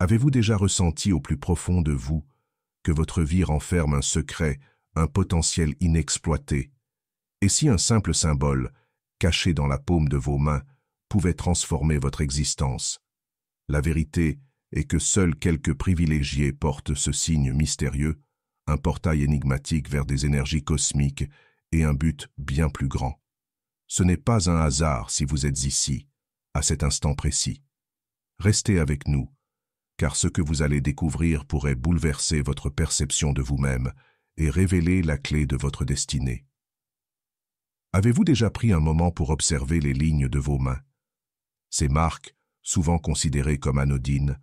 Avez-vous déjà ressenti au plus profond de vous que votre vie renferme un secret, un potentiel inexploité? Et si un simple symbole, caché dans la paume de vos mains, pouvait transformer votre existence? La vérité est que seuls quelques privilégiés portent ce signe mystérieux, un portail énigmatique vers des énergies cosmiques et un but bien plus grand. Ce n'est pas un hasard si vous êtes ici, à cet instant précis. Restez avec nous, car ce que vous allez découvrir pourrait bouleverser votre perception de vous-même et révéler la clé de votre destinée. Avez-vous déjà pris un moment pour observer les lignes de vos mains? Ces marques, souvent considérées comme anodines,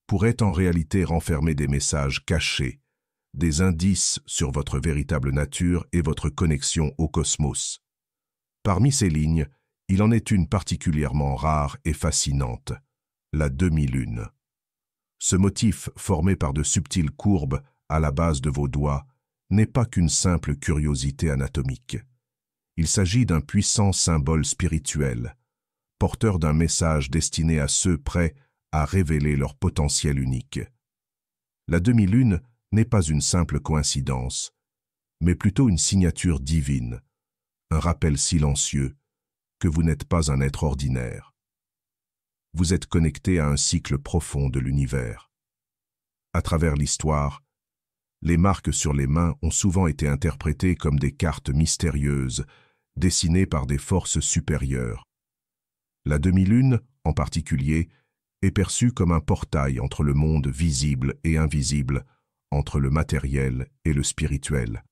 pourraient en réalité renfermer des messages cachés, des indices sur votre véritable nature et votre connexion au cosmos. Parmi ces lignes, il en est une particulièrement rare et fascinante, la demi-lune. Ce motif, formé par de subtiles courbes à la base de vos doigts, n'est pas qu'une simple curiosité anatomique. Il s'agit d'un puissant symbole spirituel, porteur d'un message destiné à ceux prêts à révéler leur potentiel unique. La demi-lune n'est pas une simple coïncidence, mais plutôt une signature divine, un rappel silencieux que vous n'êtes pas un être ordinaire. Vous êtes connecté à un cycle profond de l'univers. À travers l'histoire, les marques sur les mains ont souvent été interprétées comme des cartes mystérieuses, dessinées par des forces supérieures. La demi-lune, en particulier, est perçue comme un portail entre le monde visible et invisible, entre le matériel et le spirituel.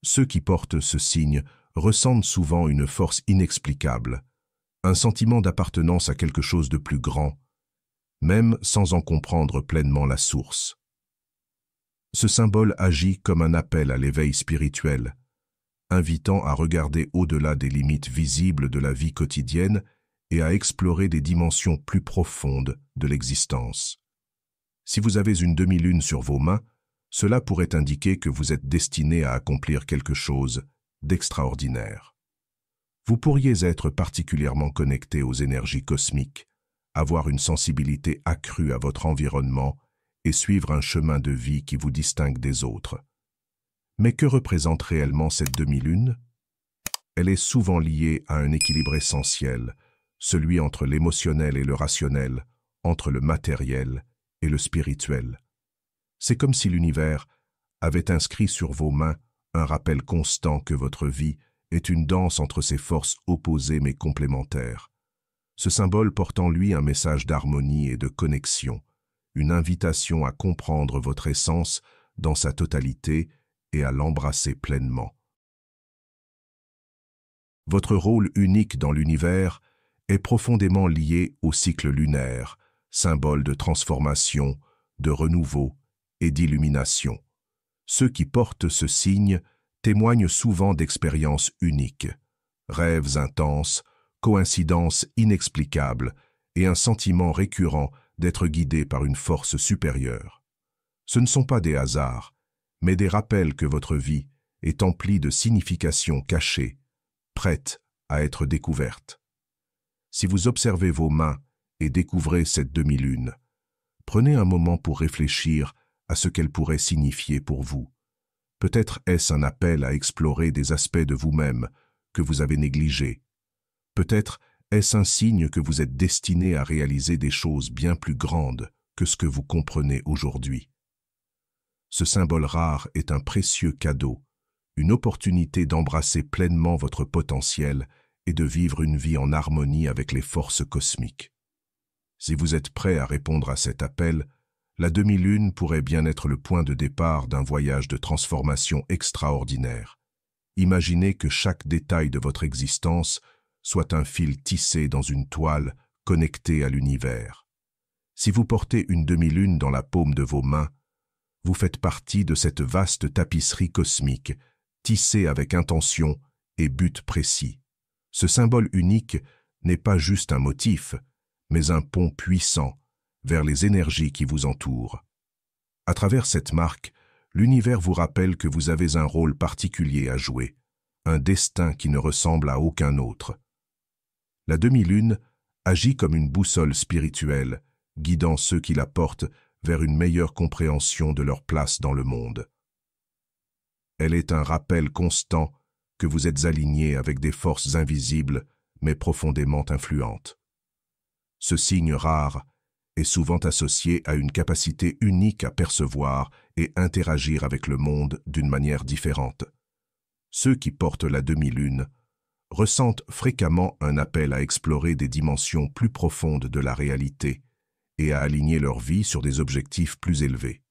Ceux qui portent ce signe ressentent souvent une force inexplicable, un sentiment d'appartenance à quelque chose de plus grand, même sans en comprendre pleinement la source. Ce symbole agit comme un appel à l'éveil spirituel, invitant à regarder au-delà des limites visibles de la vie quotidienne et à explorer des dimensions plus profondes de l'existence. Si vous avez une demi-lune sur vos mains, cela pourrait indiquer que vous êtes destiné à accomplir quelque chose d'extraordinaire. Vous pourriez être particulièrement connecté aux énergies cosmiques, avoir une sensibilité accrue à votre environnement et suivre un chemin de vie qui vous distingue des autres. Mais que représente réellement cette demi-lune? Elle est souvent liée à un équilibre essentiel, celui entre l'émotionnel et le rationnel, entre le matériel et le spirituel. C'est comme si l'univers avait inscrit sur vos mains un rappel constant que votre vie est une danse entre ces forces opposées mais complémentaires. Ce symbole porte en lui un message d'harmonie et de connexion, une invitation à comprendre votre essence dans sa totalité et à l'embrasser pleinement. Votre rôle unique dans l'univers est profondément lié au cycle lunaire, symbole de transformation, de renouveau et d'illumination. Ceux qui portent ce signe témoignent souvent d'expériences uniques, rêves intenses, coïncidences inexplicables et un sentiment récurrent d'être guidé par une force supérieure. Ce ne sont pas des hasards, mais des rappels que votre vie est emplie de significations cachées, prêtes à être découvertes. Si vous observez vos mains et découvrez cette demi-lune, prenez un moment pour réfléchir à ce qu'elle pourrait signifier pour vous. Peut-être est-ce un appel à explorer des aspects de vous-même que vous avez négligés. Peut-être est-ce un signe que vous êtes destiné à réaliser des choses bien plus grandes que ce que vous comprenez aujourd'hui. Ce symbole rare est un précieux cadeau, une opportunité d'embrasser pleinement votre potentiel et de vivre une vie en harmonie avec les forces cosmiques. Si vous êtes prêt à répondre à cet appel, la demi-lune pourrait bien être le point de départ d'un voyage de transformation extraordinaire. Imaginez que chaque détail de votre existence soit un fil tissé dans une toile connectée à l'univers. Si vous portez une demi-lune dans la paume de vos mains, vous faites partie de cette vaste tapisserie cosmique, tissée avec intention et but précis. Ce symbole unique n'est pas juste un motif, mais un pont puissant vers les énergies qui vous entourent. À travers cette marque, l'univers vous rappelle que vous avez un rôle particulier à jouer, un destin qui ne ressemble à aucun autre. La demi-lune agit comme une boussole spirituelle, guidant ceux qui la portent vers une meilleure compréhension de leur place dans le monde. Elle est un rappel constant que vous êtes aligné avec des forces invisibles mais profondément influentes. Ce signe rare est souvent associé à une capacité unique à percevoir et interagir avec le monde d'une manière différente. Ceux qui portent la demi-lune ressentent fréquemment un appel à explorer des dimensions plus profondes de la réalité et à aligner leur vie sur des objectifs plus élevés.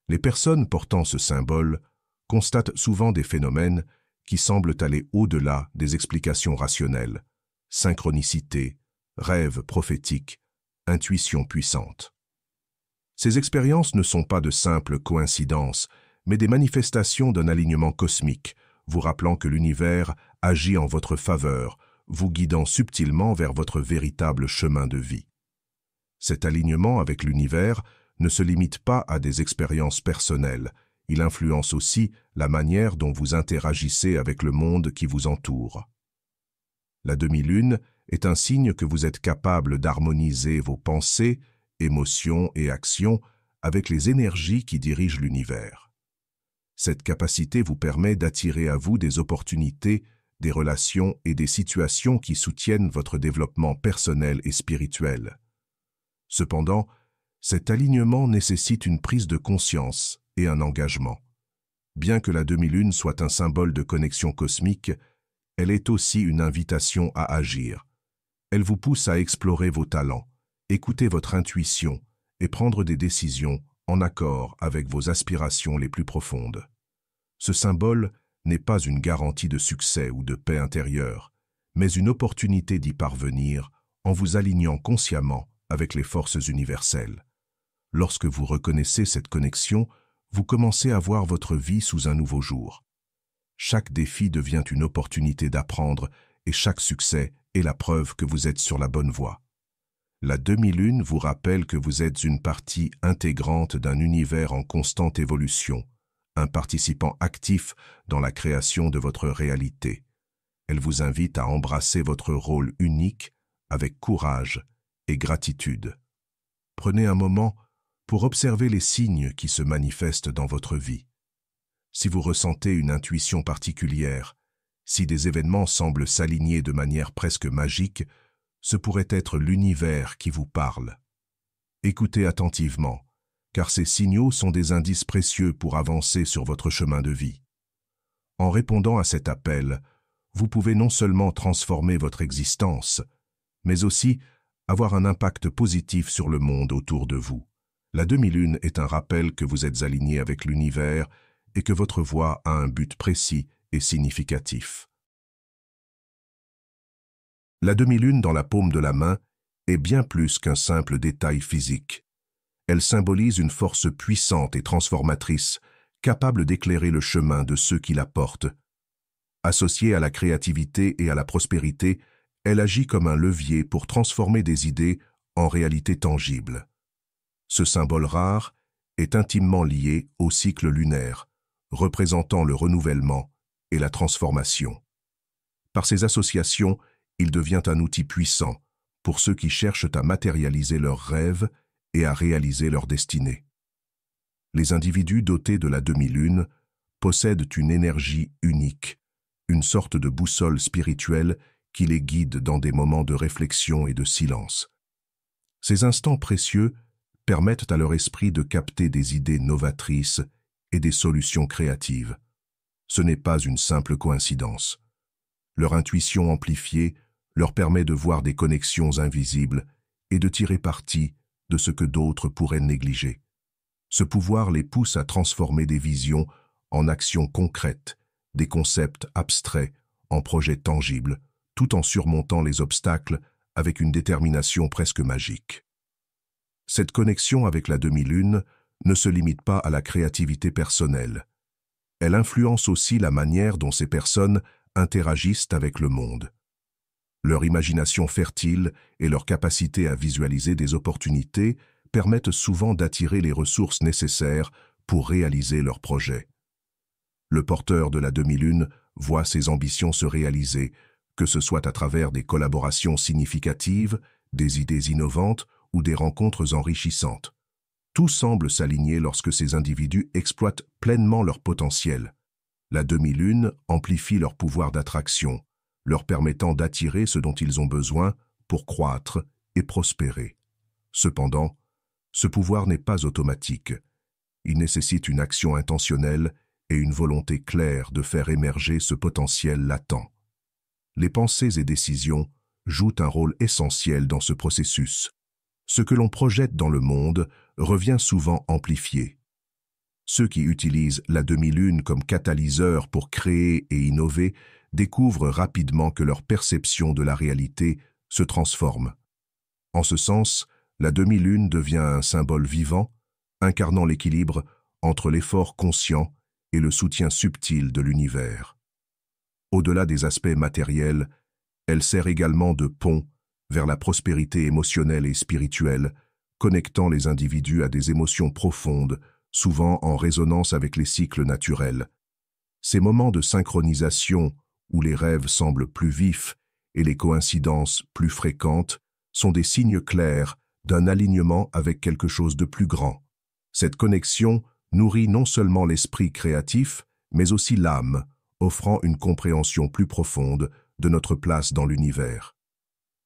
Les personnes portant ce symbole constatent souvent des phénomènes qui semblent aller au-delà des explications rationnelles, synchronicité, rêves prophétiques, intuition puissante. Ces expériences ne sont pas de simples coïncidences, mais des manifestations d'un alignement cosmique, vous rappelant que l'univers agit en votre faveur, vous guidant subtilement vers votre véritable chemin de vie. Cet alignement avec l'univers ne se limite pas à des expériences personnelles, il influence aussi la manière dont vous interagissez avec le monde qui vous entoure. La demi-lune est un signe que vous êtes capable d'harmoniser vos pensées, émotions et actions avec les énergies qui dirigent l'univers. Cette capacité vous permet d'attirer à vous des opportunités, des relations et des situations qui soutiennent votre développement personnel et spirituel. Cependant, cet alignement nécessite une prise de conscience et un engagement. Bien que la demi-lune soit un symbole de connexion cosmique, elle est aussi une invitation à agir. Elle vous pousse à explorer vos talents, écouter votre intuition et prendre des décisions en accord avec vos aspirations les plus profondes. Ce symbole n'est pas une garantie de succès ou de paix intérieure, mais une opportunité d'y parvenir en vous alignant consciemment avec les forces universelles. Lorsque vous reconnaissez cette connexion, vous commencez à voir votre vie sous un nouveau jour. Chaque défi devient une opportunité d'apprendre et chaque succès est la preuve que vous êtes sur la bonne voie. La demi-lune vous rappelle que vous êtes une partie intégrante d'un univers en constante évolution, un participant actif dans la création de votre réalité. Elle vous invite à embrasser votre rôle unique avec courage et gratitude. Prenez un moment pour observer les signes qui se manifestent dans votre vie. Si vous ressentez une intuition particulière, si des événements semblent s'aligner de manière presque magique, ce pourrait être l'univers qui vous parle. Écoutez attentivement, car ces signaux sont des indices précieux pour avancer sur votre chemin de vie. En répondant à cet appel, vous pouvez non seulement transformer votre existence, mais aussi avoir un impact positif sur le monde autour de vous. La demi-lune est un rappel que vous êtes aligné avec l'univers et que votre voie a un but précis et significatif. La demi-lune dans la paume de la main est bien plus qu'un simple détail physique. Elle symbolise une force puissante et transformatrice, capable d'éclairer le chemin de ceux qui la portent. Associée à la créativité et à la prospérité, elle agit comme un levier pour transformer des idées en réalités tangibles. Ce symbole rare est intimement lié au cycle lunaire, représentant le renouvellement et la transformation. Par ces associations, il devient un outil puissant pour ceux qui cherchent à matérialiser leurs rêves et à réaliser leur destinée. Les individus dotés de la demi-lune possèdent une énergie unique, une sorte de boussole spirituelle qui les guide dans des moments de réflexion et de silence. Ces instants précieux permettent à leur esprit de capter des idées novatrices et des solutions créatives. Ce n'est pas une simple coïncidence. Leur intuition amplifiée leur permet de voir des connexions invisibles et de tirer parti de ce que d'autres pourraient négliger. Ce pouvoir les pousse à transformer des visions en actions concrètes, des concepts abstraits en projets tangibles, tout en surmontant les obstacles avec une détermination presque magique. Cette connexion avec la demi-lune ne se limite pas à la créativité personnelle. Elle influence aussi la manière dont ces personnes interagissent avec le monde. Leur imagination fertile et leur capacité à visualiser des opportunités permettent souvent d'attirer les ressources nécessaires pour réaliser leurs projets. Le porteur de la demi-lune voit ses ambitions se réaliser, que ce soit à travers des collaborations significatives, des idées innovantes ou des rencontres enrichissantes. Tout semble s'aligner lorsque ces individus exploitent pleinement leur potentiel. La demi-lune amplifie leur pouvoir d'attraction, leur permettant d'attirer ce dont ils ont besoin pour croître et prospérer. Cependant, ce pouvoir n'est pas automatique. Il nécessite une action intentionnelle et une volonté claire de faire émerger ce potentiel latent. Les pensées et décisions jouent un rôle essentiel dans ce processus. Ce que l'on projette dans le monde revient souvent amplifié. Ceux qui utilisent la demi-lune comme catalyseur pour créer et innover découvrent rapidement que leur perception de la réalité se transforme. En ce sens, la demi-lune devient un symbole vivant, incarnant l'équilibre entre l'effort conscient et le soutien subtil de l'univers. Au-delà des aspects matériels, elle sert également de pont vers la prospérité émotionnelle et spirituelle, connectant les individus à des émotions profondes, souvent en résonance avec les cycles naturels. Ces moments de synchronisation, où les rêves semblent plus vifs et les coïncidences plus fréquentes, sont des signes clairs d'un alignement avec quelque chose de plus grand. Cette connexion nourrit non seulement l'esprit créatif, mais aussi l'âme, offrant une compréhension plus profonde de notre place dans l'univers.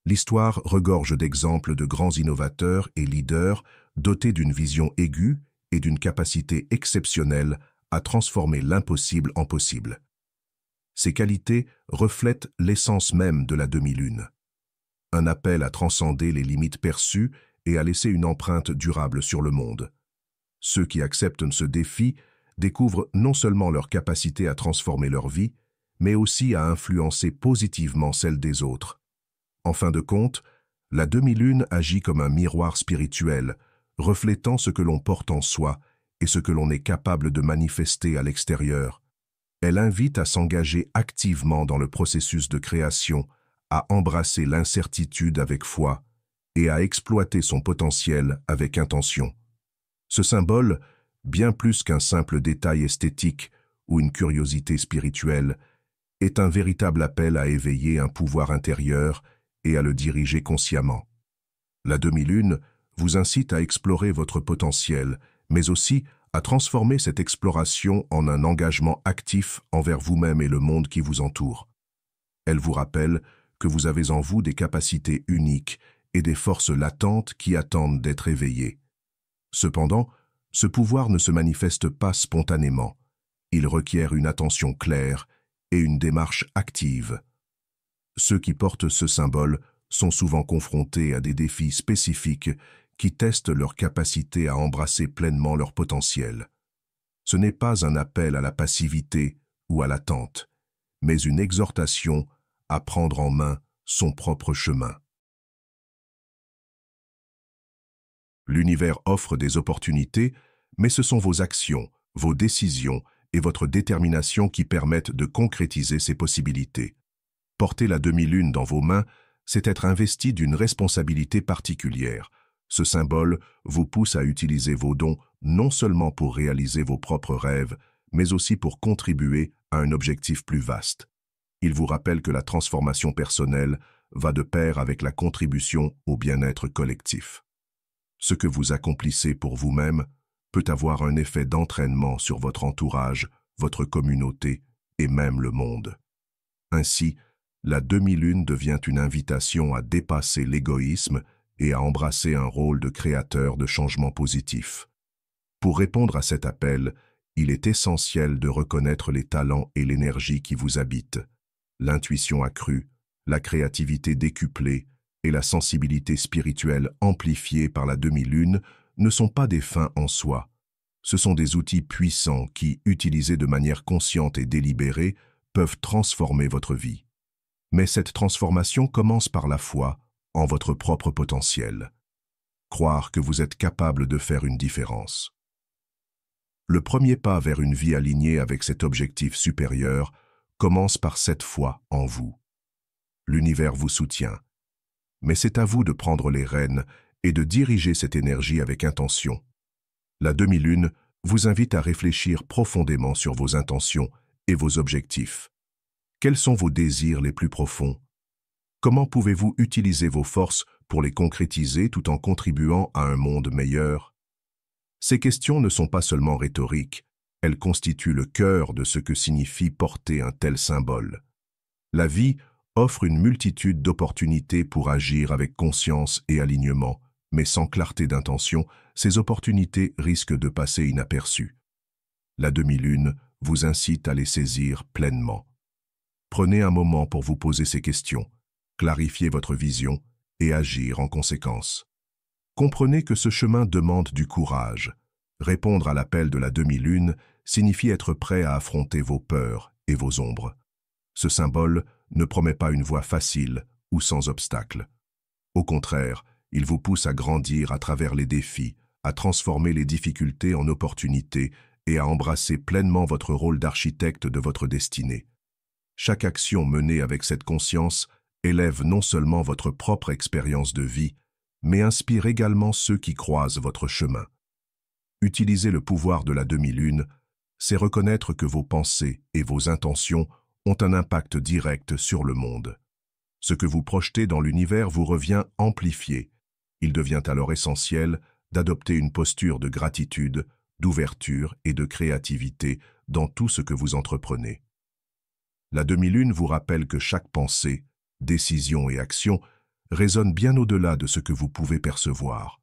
L'histoire regorge d'exemples de grands innovateurs et leaders dotés d'une vision aiguë et d'une capacité exceptionnelle à transformer l'impossible en possible. Ces qualités reflètent l'essence même de la demi-lune. Un appel à transcender les limites perçues et à laisser une empreinte durable sur le monde. Ceux qui acceptent ce défi découvrent non seulement leur capacité à transformer leur vie, mais aussi à influencer positivement celle des autres. En fin de compte, la demi-lune agit comme un miroir spirituel, reflétant ce que l'on porte en soi et ce que l'on est capable de manifester à l'extérieur. Elle invite à s'engager activement dans le processus de création, à embrasser l'incertitude avec foi et à exploiter son potentiel avec intention. Ce symbole, bien plus qu'un simple détail esthétique ou une curiosité spirituelle, est un véritable appel à éveiller un pouvoir intérieur et à le diriger consciemment. La demi-lune vous incite à explorer votre potentiel, mais aussi à transformer cette exploration en un engagement actif envers vous-même et le monde qui vous entoure. Elle vous rappelle que vous avez en vous des capacités uniques et des forces latentes qui attendent d'être éveillées. Cependant, ce pouvoir ne se manifeste pas spontanément. Il requiert une attention claire et une démarche active. Ceux qui portent ce symbole sont souvent confrontés à des défis spécifiques qui testent leur capacité à embrasser pleinement leur potentiel. Ce n'est pas un appel à la passivité ou à l'attente, mais une exhortation à prendre en main son propre chemin. L'univers offre des opportunités, mais ce sont vos actions, vos décisions et votre détermination qui permettent de concrétiser ces possibilités. Porter la demi-lune dans vos mains, c'est être investi d'une responsabilité particulière. Ce symbole vous pousse à utiliser vos dons non seulement pour réaliser vos propres rêves, mais aussi pour contribuer à un objectif plus vaste. Il vous rappelle que la transformation personnelle va de pair avec la contribution au bien-être collectif. Ce que vous accomplissez pour vous-même peut avoir un effet d'entraînement sur votre entourage, votre communauté et même le monde. Ainsi, la demi-lune devient une invitation à dépasser l'égoïsme et à embrasser un rôle de créateur de changements positifs. Pour répondre à cet appel, il est essentiel de reconnaître les talents et l'énergie qui vous habitent. L'intuition accrue, la créativité décuplée et la sensibilité spirituelle amplifiée par la demi-lune ne sont pas des fins en soi. Ce sont des outils puissants qui, utilisés de manière consciente et délibérée, peuvent transformer votre vie. Mais cette transformation commence par la foi en votre propre potentiel. Croire que vous êtes capable de faire une différence. Le premier pas vers une vie alignée avec cet objectif supérieur commence par cette foi en vous. L'univers vous soutient, mais c'est à vous de prendre les rênes et de diriger cette énergie avec intention. La demi-lune vous invite à réfléchir profondément sur vos intentions et vos objectifs. Quels sont vos désirs les plus profonds? Comment pouvez-vous utiliser vos forces pour les concrétiser tout en contribuant à un monde meilleur? Ces questions ne sont pas seulement rhétoriques, elles constituent le cœur de ce que signifie porter un tel symbole. La vie offre une multitude d'opportunités pour agir avec conscience et alignement, mais sans clarté d'intention, ces opportunités risquent de passer inaperçues. La demi-lune vous incite à les saisir pleinement. Prenez un moment pour vous poser ces questions, clarifier votre vision et agir en conséquence. Comprenez que ce chemin demande du courage. Répondre à l'appel de la demi-lune signifie être prêt à affronter vos peurs et vos ombres. Ce symbole ne promet pas une voie facile ou sans obstacle. Au contraire, il vous pousse à grandir à travers les défis, à transformer les difficultés en opportunités et à embrasser pleinement votre rôle d'architecte de votre destinée. Chaque action menée avec cette conscience élève non seulement votre propre expérience de vie, mais inspire également ceux qui croisent votre chemin. Utiliser le pouvoir de la demi-lune, c'est reconnaître que vos pensées et vos intentions ont un impact direct sur le monde. Ce que vous projetez dans l'univers vous revient amplifié. Il devient alors essentiel d'adopter une posture de gratitude, d'ouverture et de créativité dans tout ce que vous entreprenez. La demi-lune vous rappelle que chaque pensée, décision et action résonne bien au-delà de ce que vous pouvez percevoir.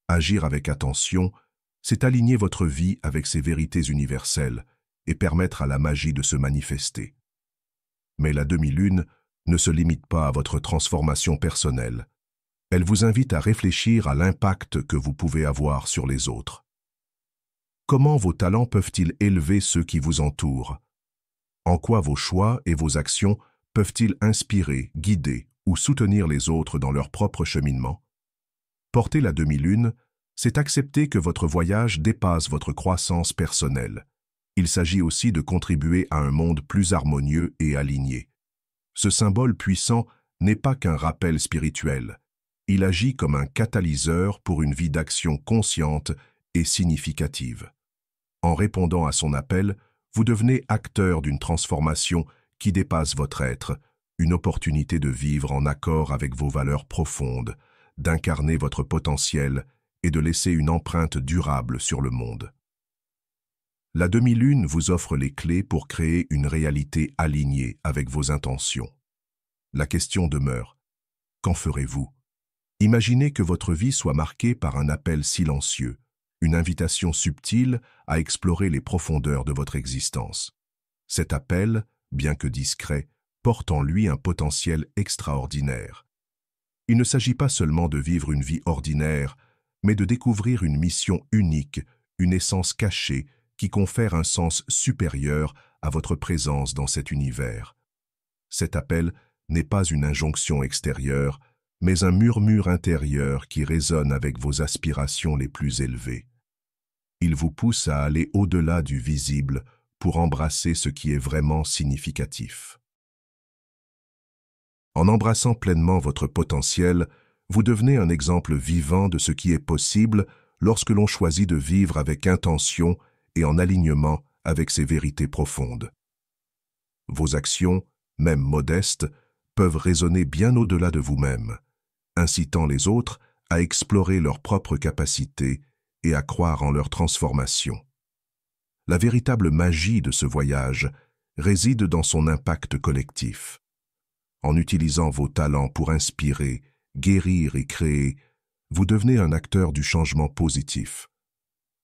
Agir avec attention, c'est aligner votre vie avec ses vérités universelles et permettre à la magie de se manifester. Mais la demi-lune ne se limite pas à votre transformation personnelle. Elle vous invite à réfléchir à l'impact que vous pouvez avoir sur les autres. Comment vos talents peuvent-ils élever ceux qui vous entourent? En quoi vos choix et vos actions peuvent-ils inspirer, guider ou soutenir les autres dans leur propre cheminement? Porter la demi-lune, c'est accepter que votre voyage dépasse votre croissance personnelle. Il s'agit aussi de contribuer à un monde plus harmonieux et aligné. Ce symbole puissant n'est pas qu'un rappel spirituel. Il agit comme un catalyseur pour une vie d'action consciente et significative. En répondant à son appel, vous devenez acteur d'une transformation qui dépasse votre être, une opportunité de vivre en accord avec vos valeurs profondes, d'incarner votre potentiel et de laisser une empreinte durable sur le monde. La demi-lune vous offre les clés pour créer une réalité alignée avec vos intentions. La question demeure, qu'en ferez-vous? Imaginez que votre vie soit marquée par un appel silencieux, une invitation subtile à explorer les profondeurs de votre existence. Cet appel, bien que discret, porte en lui un potentiel extraordinaire. Il ne s'agit pas seulement de vivre une vie ordinaire, mais de découvrir une mission unique, une essence cachée qui confère un sens supérieur à votre présence dans cet univers. Cet appel n'est pas une injonction extérieure, mais un murmure intérieur qui résonne avec vos aspirations les plus élevées. Il vous pousse à aller au-delà du visible pour embrasser ce qui est vraiment significatif. En embrassant pleinement votre potentiel, vous devenez un exemple vivant de ce qui est possible lorsque l'on choisit de vivre avec intention et en alignement avec ses vérités profondes. Vos actions, même modestes, peuvent résonner bien au-delà de vous-même, incitant les autres à explorer leurs propres capacités et à croire en leur transformation. La véritable magie de ce voyage réside dans son impact collectif. En utilisant vos talents pour inspirer, guérir et créer, vous devenez un acteur du changement positif.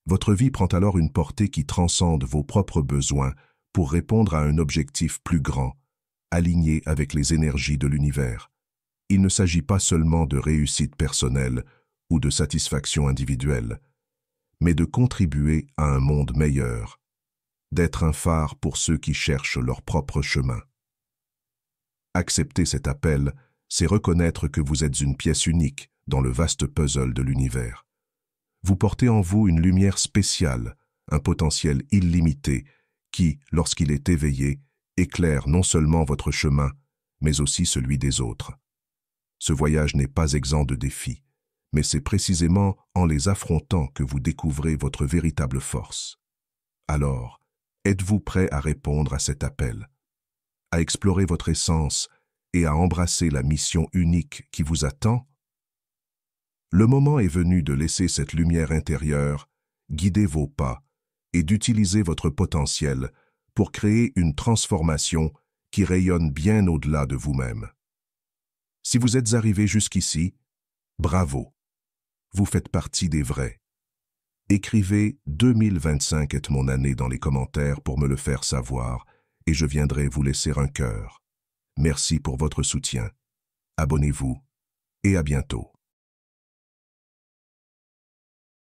Votre vie prend alors une portée qui transcende vos propres besoins pour répondre à un objectif plus grand, aligné avec les énergies de l'univers. Il ne s'agit pas seulement de réussite personnelle ou de satisfaction individuelle, mais de contribuer à un monde meilleur, d'être un phare pour ceux qui cherchent leur propre chemin. Accepter cet appel, c'est reconnaître que vous êtes une pièce unique dans le vaste puzzle de l'univers. Vous portez en vous une lumière spéciale, un potentiel illimité qui, lorsqu'il est éveillé, éclaire non seulement votre chemin, mais aussi celui des autres. Ce voyage n'est pas exempt de défis, mais c'est précisément en les affrontant que vous découvrez votre véritable force. Alors, êtes-vous prêt à répondre à cet appel, à explorer votre essence et à embrasser la mission unique qui vous attend? Le moment est venu de laisser cette lumière intérieure guider vos pas et d'utiliser votre potentiel pour créer une transformation qui rayonne bien au-delà de vous-même. Si vous êtes arrivé jusqu'ici, bravo, vous faites partie des vrais. Écrivez « 2025 est mon année » dans les commentaires pour me le faire savoir et je viendrai vous laisser un cœur. Merci pour votre soutien. Abonnez-vous et à bientôt.